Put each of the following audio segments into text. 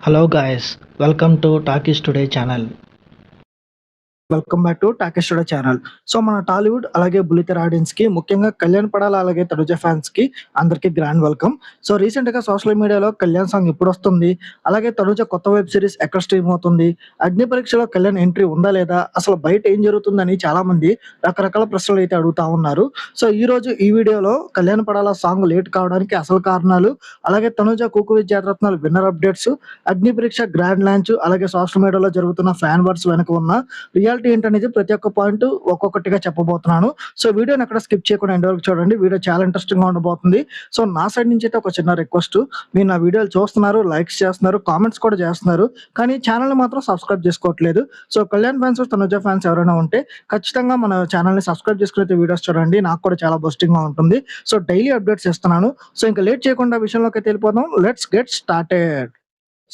Hello guys, welcome to Talkies Today channel. Welcome back to talkies today channel. So మన టాలీవుడ్ అలాగే బుల్లితెర audience కి ముఖ్యంగా కళ్యాణ్ పడాల అలాగే తనుజ ఫ్యాన్స్ కి అందరికి గ్రాండ్ వెల్కమ్. సో రీసెంట్ గా సోషల్ మీడియాలో కళ్యాణ్ సాంగ్ ఎప్పుడు వస్తుంది, అలాగే తనుజ కొత్త వెబ్ సిరీస్ ఎక్కడ స్ట్రీమ్ అవుతుంది, అగ్ని పరీక్షలో కళ్యాణ్ ఎంట్రీ ఉందా లేదా, అసలు బయట ఏం జరుగుతుందని చాలా మంది రకరకాల ప్రశ్నలు అయితే అడుగుతా ఉన్నారు. సో ఈ రోజు ఈ వీడియోలో కళ్యాణ్ పడాల సాంగ్ లేట్ కావడానికి అసలు కారణాలు, అలాగే తనుజ కుకు విద్యారత్నాలు విన్నర్ అప్డేట్స్, అగ్ని పరీక్ష గ్రాండ్ లాంచ్, అలాగే సోషల్ మీడియాలో జరుగుతున్న ఫ్యాన్ వర్డ్స్ వెనక ఉన్న రియాలిటీ ఏంటనేది ప్రతి ఒక్క పాయింట్ ఒక్కొక్కటిగా చెప్పబోతున్నాను. సో వీడియోని ఎక్కడ స్కిప్ చేయకుండా ఎండ్ వరకు చూడండి. వీడియో చాలా ఇంట్రెస్టింగ్ గా ఉండబోతుంది. సో నా సైడ్ నుంచి అయితే ఒక చిన్న రిక్వెస్ట్, మీరు నా వీడియోలు చూస్తున్నారు, లైక్స్ చేస్తున్నారు, కామెంట్స్ కూడా చేస్తున్నారు, కానీ ఛానల్ మాత్రం సబ్స్క్రైబ్ చేసుకోవట్లేదు. So Kalyan fans, Tanuja fans ఎవరైనా ఉంటే ఖచ్చితంగా మన ఛానల్ ని సబ్స్క్రైబ్ చేసుకునే వీడియోస్ చూడండి. నాకు కూడా చాలా బూస్టింగ్ గా ఉంటుంది. సో డైలీ అప్డేట్స్ ఇస్తున్నాను. సో ఇంకా లేట్ చేయకుండా విషయంలోకి వెళ్ళిపోదాం. Let's get started.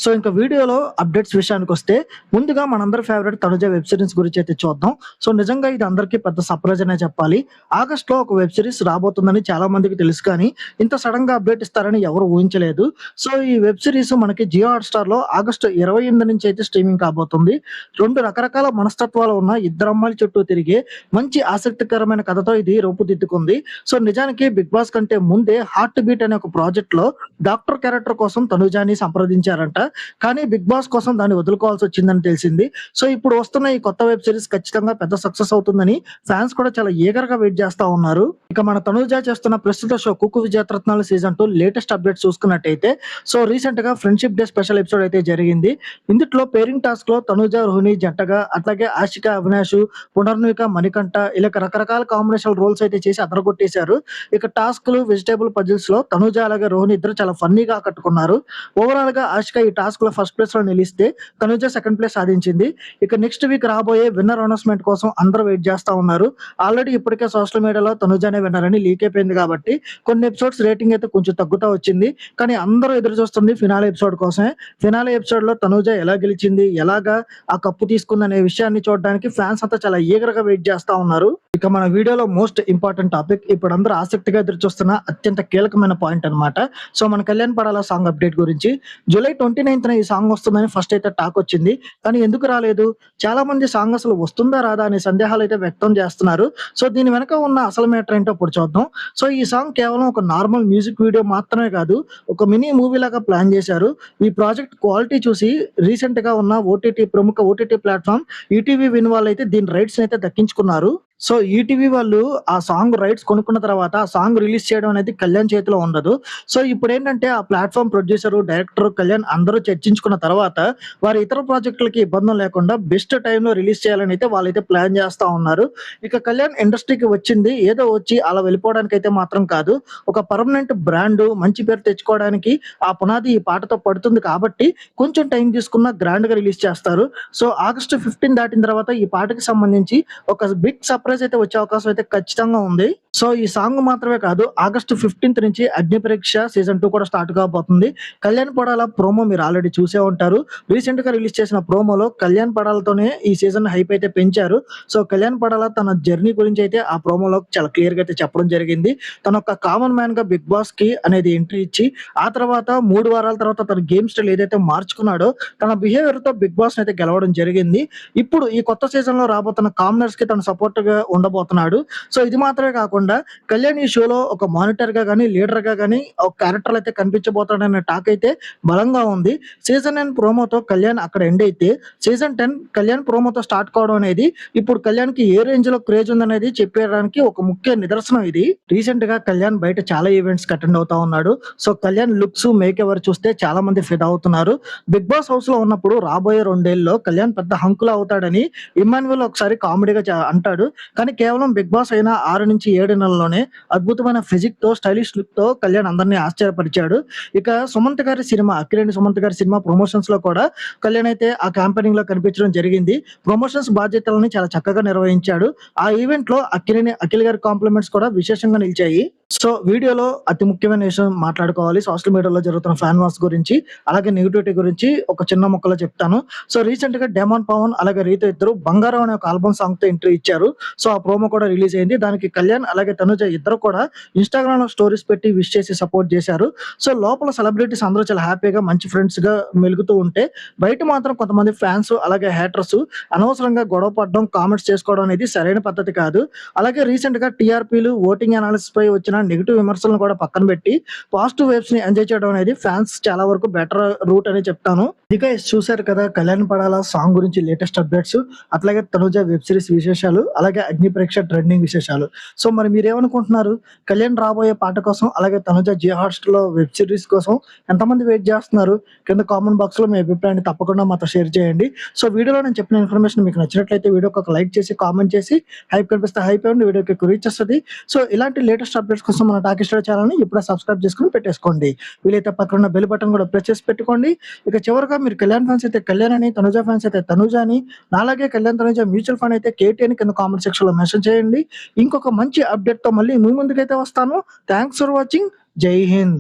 సో ఇంకా వీడియోలో అప్డేట్స్ విషయానికి వస్తే, ముందుగా మనందరి ఫేవరెట్ తనుజ వెబ్ సిరీస్ గురించి అయితే చూద్దాం. సో నిజంగా ఇది అందరికీ పెద్ద సర్ప్రైజ్ అనే చెప్పాలి. ఆగస్ట్ లో ఒక వెబ్ సిరీస్ రాబోతుందని చాలా మందికి తెలుసు, కానీ ఇంత సడన్ గా అప్డేట్ ఇస్తారని ఎవరు ఊహించలేదు. సో ఈ వెబ్ సిరీస్ మనకి జియో హాట్ స్టార్ లో ఆగస్టు 28 నుంచి అయితే స్ట్రీమింగ్ కాబోతుంది. రెండు రకరకాల మనస్తత్వాలు ఉన్న ఇద్దరు అమ్మాయిల చుట్టూ తిరిగే మంచి ఆసక్తికరమైన కథతో ఇది రూపుదిద్దుకుంది. సో నిజానికి బిగ్ బాస్ కంటే ముందే హార్ట్ బీట్ అనే ఒక ప్రాజెక్ట్ లో డాక్టర్ క్యారెక్టర్ కోసం తనుజాని సంప్రదించారంట, కానీ బిగ్ బాస్ కోసం దాన్ని వదులుకోవాల్సి వచ్చిందని తెలిసింది. సో ఇప్పుడు వస్తున్న ఈ కొత్త వెబ్ సిరీస్ ఖచ్చితంగా పెద్ద సక్సెస్ అవుతుందని ఫ్యాన్స్ కూడా చాలా ఈగర్ గా వెయిట్ చేస్తా ఉన్నారు. ఇక మన తనుజ చేస్తున్న ప్రస్తుత షో కుక్కు విజయరత్నాలు సీజన్ 2 లేటెస్ట్ అప్డేట్ చూసుకున్నట్టయితే, సో రీసెంట్ గా ఫ్రెండ్షిప్ డే స్పెషల్ ఎపిసోడ్ అయితే జరిగింది. ఇందులో పేరింగ్ టాస్క్ లో తనుజ రోహిణి జంటగా, అట్లాగే ఆశిక అవినాష్, పునర్నిక మణికంఠ ఇలా రకరకాల కాంబినేషన్ రోల్స్ అయితే చేసి అదరగొట్టేశారు. ఇక టాస్క్లు వెజిటేబుల్ పజిల్స్ లో తనుజ అలాగే రోహిణి ఇద్దరు చాలా ఫన్నీగా కట్టుకున్నారు. ఓవరాల్ గా ఆశిక ఈ టాస్క్ లో ఫస్ట్ ప్లేస్ లో నిలిస్తే తనుజ సెకండ్ ప్లేస్ సాధించింది. ఇక నెక్స్ట్ వీక్ రాబోయే విన్నర్ అనౌన్స్మెంట్ కోసం అందరూ వెయిట్ చేస్తా ఉన్నారు. ఆల్రెడీ ఇప్పటికే సోషల్ మీడియాలో తనుజనే విన్నర్ అని లీక్ అయిపోయింది కాబట్టి కొన్ని ఎపిసోడ్స్ రేటింగ్ అయితే కొంచెం తగ్గుతా వచ్చింది, కానీ అందరూ ఎదురు చూస్తుంది ఫినాలే ఎపిసోడ్ కోసమే. ఫినాలే ఎపిసోడ్ లో తనుజ ఎలా గెలిచింది, ఎలాగా ఆ కప్పు తీసుకుంది అనే విషయాన్ని చూడడానికి ఫ్యాన్స్ అంతా చాలా ఈగర్ గా వెయిట్ చేస్తా ఉన్నారు. ఇక మన వీడియోలో మోస్ట్ ఇంపార్టెంట్ టాపిక్, ఇప్పుడు అందరూ ఆసక్తిగా ఎదురు చూస్తున్న అత్యంత కీలకమైన పాయింట్ అన్నమాట. సో మన కళ్యాణ్ పడాల సాంగ్ అప్డేట్ గురించి. జూలై 29న ఈ సాంగ్ వస్తుందని ఫస్ట్ అయితే టాక్ వచ్చింది, కానీ ఎందుకు రాలేదు, చాలా మంది సాంగ్ అసలు వస్తుందా రాదా అనే సందేహాలు అయితే వ్యక్తం చేస్తున్నారు. సో దీని వెనక ఉన్న అసలు మ్యాటర్ ఏంటో ఇప్పుడు చూద్దాం. సో ఈ సాంగ్ కేవలం ఒక నార్మల్ మ్యూజిక్ వీడియో మాత్రమే కాదు, ఒక మినీ మూవీ లాగా ప్లాన్ చేశారు. ఈ ప్రాజెక్ట్ క్వాలిటీ చూసి రీసెంట్ గా ఉన్న ప్రముఖ ఓటీటీ ప్లాట్ఫామ్ ఈటీవీ విన్ వాళ్ళు అయితే దీని రైట్స్ అయితే దక్కించుకున్నారు. సో ఈటీవీ వాళ్ళు ఆ సాంగ్ రైట్స్ కొనుక్కున్న తర్వాత ఆ సాంగ్ రిలీజ్ చేయడం అనేది కళ్యాణ్ చేతిలో ఉండదు. సో ఇప్పుడు ఏంటంటే ఆ ప్లాట్ఫామ్ ప్రొడ్యూసర్, డైరెక్టర్, కళ్యాణ్ అందరూ చర్చించుకున్న తర్వాత వారి ఇతర ప్రాజెక్టులకి ఇబ్బంది లేకుండా బెస్ట్ టైంలో రిలీజ్ చేయాలని అయితే వాళ్ళైతే ప్లాన్ చేస్తా ఉన్నారు. ఇక కళ్యాణ్ ఇండస్ట్రీకి వచ్చింది ఏదో వచ్చి అలా వెళ్ళిపోవడానికి అయితే మాత్రం కాదు, ఒక పర్మనెంట్ బ్రాండ్ మంచి పేరు తెచ్చుకోవడానికి ఆ పునాది ఈ పాటతో పడుతుంది కాబట్టి కొంచెం టైం తీసుకున్న గ్రాండ్ గా రిలీజ్ చేస్తారు. సో ఆగస్టు 15 దాటిన తర్వాత ఈ పాటకి సంబంధించి ఒక బిగ్ సర్ప్రైజ్ అయితే వచ్చే అవకాశం అయితే ఖచ్చితంగా ఉంది. సో ఈ సాంగ్ మాత్రమే కాదు, ఆగస్టు 15 నుంచి అగ్ని పరీక్ష సీజన్ 2 కూడా స్టార్ట్ కాబోతుంది. కళ్యాణ్ పడాల ప్రోమో మీరు ఆల్రెడీ చూసే ఉంటారు. రీసెంట్ గా రిలీజ్ చేసిన ప్రోమోలో కళ్యాణ్ పడాలతోనే ఈ సీజన్ హైప్ అయితే పెంచారు. సో కళ్యాణ్ పడాల తన జర్నీ గురించి అయితే ఆ ప్రోమోలో చాలా క్లియర్ గా అయితే చెప్పడం జరిగింది. తన ఒక కామన్ మ్యాన్ గా బిగ్ బాస్ కి అనేది ఎంట్రీ ఇచ్చి, ఆ తర్వాత 3 వారాల తర్వాత తన గేమ్ స్టైల్ ఏదైతే మార్చుకున్నాడో తన బిహేవియర్ తో బిగ్ బాస్ అయితే గెలవడం జరిగింది. ఇప్పుడు ఈ కొత్త సీజన్ లో రాబోతున్న కామనర్స్ కి తన సపోర్ట్ గా ఉండబోతున్నాడు. సో ఇది మాత్రమే కాకుండా కళ్యాణ్ ఈ షోలో ఒక మానిటర్ గా గానీ, లీడర్ గా గానీ ఒక క్యారెక్టర్ అయితే కనిపించబోతాడనే టాక్ అయితే బలంగా ఉంది. సీజన్ 9 ప్రోమోతో కళ్యాణ్ అక్కడ ఎండ్ అయితే, సీజన్ 10 కళ్యాణ్ ప్రోమోతో స్టార్ట్ కావడం అనేది ఇప్పుడు కళ్యాణ్ కి ఏ రేంజ్ లో క్రేజ్ ఉందనేది చెప్పడానికి ఒక ముఖ్య నిదర్శనం ఇది. రీసెంట్ గా కళ్యాణ్ బయట చాలా ఈవెంట్స్ అటెండ్ అవుతా ఉన్నాడు. So Kalyan looks, make ever చూస్తే చాలా మంది ఫిదా అవుతున్నారు. బిగ్ బాస్ హౌస్ లో ఉన్నప్పుడు రాబోయే 2 ఏళ్లలో కళ్యాణ్ పెద్ద హంకులా అవుతాడని ఇమ్మాన్యువల్ ఒకసారి కామెడీగా అంటాడు, కానీ కేవలం బిగ్ బాస్ అయిన 6 నుంచి 7 నెలల్లోనే అద్భుతమైన ఫిజిక్ తో, స్టైలిష్ లుక్ తో కళ్యాణ్ అందరినీ ఆశ్చర్యపరిచాడు. ఇక సుమంత్ గారి సినిమా, అక్కినేని సుమంత్ గారి సినిమా ప్రమోషన్స్ లో కూడా కళ్యాణ్ అయితే ఆ క్యాంపెయినింగ్ లో కనిపించడం జరిగింది. ప్రమోషన్స్ బాధ్యతలని చాలా చక్కగా నిర్వహించాడు. ఆ ఈవెంట్ లో అఖిల్ గారి కాంప్లిమెంట్స్ కూడా విశేషంగా నిలిచాయి. సో వీడియోలో అతి ముఖ్యమైన విషయం మాట్లాడుకోవాలి. సోషల్ మీడియాలో జరుగుతున్న ఫ్యాన్ వార్స్ గురించి, అలాగే నెగటివిటీ గురించి ఒక చిన్న ముక్కలో చెప్తాను. సో రీసెంట్‌గా 'డెమాన్ పవన్' అలాగే 'రీతు' ఇద్దరు 'బంగారం' అనే ఒక ఆల్బమ్ సాంగ్‌తో ఎంట్రీ ఇచ్చారు. సో ఆ ప్రోమో కూడా రిలీజ్ అయింది. దానికి కళ్యాణ్ అలాగే తనుజ ఇద్దరు కూడా ఇన్‌స్టాగ్రామ్‌లో స్టోరీస్ పెట్టి విష్ చేసి సపోర్ట్ చేశారు. సో లోపల సెలబ్రిటీస్ అందరూ చాలా హ్యాపీగా మంచి ఫ్రెండ్స్‌గా మెలుగుతూ ఉంటే, బయట మాత్రం కొంతమంది ఫ్యాన్స్ అలాగే హేటర్స్ అనవసరంగా గొడవ పడడం, కామెంట్స్ చేసుకోవడం అనేది సరైన పద్ధతి కాదు. అలాగే రీసెంట్‌గా టీఆర్‌పీలు, ఓటింగ్ అనాలిసిస్‌పై వచ్చిన నెగెటివ్ విమర్శలను కూడా పక్కన పెట్టి పాజిటివ్ వైబ్స్‌ని ఎంజాయ్ చేయడం అనేది ఫ్యాన్స్ చాలా వరకు బెటర్ రూట్ అని చెప్తాను. ఇక చూసారు కదా 'కళ్యాణ్ పడాల' సాంగ్ గురించి లేటెస్ట్ అప్డేట్స్, అట్లాగే తనుజ వెబ్ సిరీస్ విశేషాలు, అలాగే 'అగ్ని పరీక్ష' ట్రెండింగ్ విశేషాలు. సో మరి మీరేమనుకుంటున్నారు? కళ్యాణ్ రాబోయే పాట కోసం, అలాగే తనుజ జియో హాట్‌స్టార్‌లో వెబ్ సిరీస్ కోసం ఎంతమంది వెయిట్ చేస్తున్నారు? కింద కామెంట్ బాక్స్‌లో మీ అభిప్రాయాన్ని తప్పకుండా మాతో షేర్ చేయండి. సో వీడియోలో నేను చెప్పిన ఇన్ఫర్మేషన్ మీకు నచ్చినట్లయితే వీడియోకి ఒక లైక్ చేసి, కామెంట్ చేసి, హైప్ కనిపిస్తే హైప్ ఇవ్వండి. వీడియోకి ఎక్కువ రీచ్ వస్తది. సో ఇలాంటి లేటెస్ట్ అప్డేట్స్ కోసం మన టాకీ స్టూడియో ఛానెల్‌ని ఇప్పుడే సబ్స్క్రైబ్ చేసుకొని పెట్టేసుకోండి. వీలైతే పక్కన ఉన్న బెల్ బటన్ కూడా ప్రెస్ చేసి పెట్టుకోండి. ఇక చివరగా మీరు కళ్యాణ్ ఫ్యాన్స్ అయితే కళ్యాణ్ అని, తనుజ ఫ్యాన్స్ అయితే తనుజ అని, నాలాగే కళ్యాణ్ తనుజ మ్యూచువల్ ఫండ్ అయితే కేటీ అని కింద కామెంట్ సెక్షన్‌లో మెన్షన్ చేయండి. ఇంకొక మంచి అప్డేట్‌తో మళ్ళీ మీ ముందుకైతే వస్తాను. Thanks for watching. జై హింద్.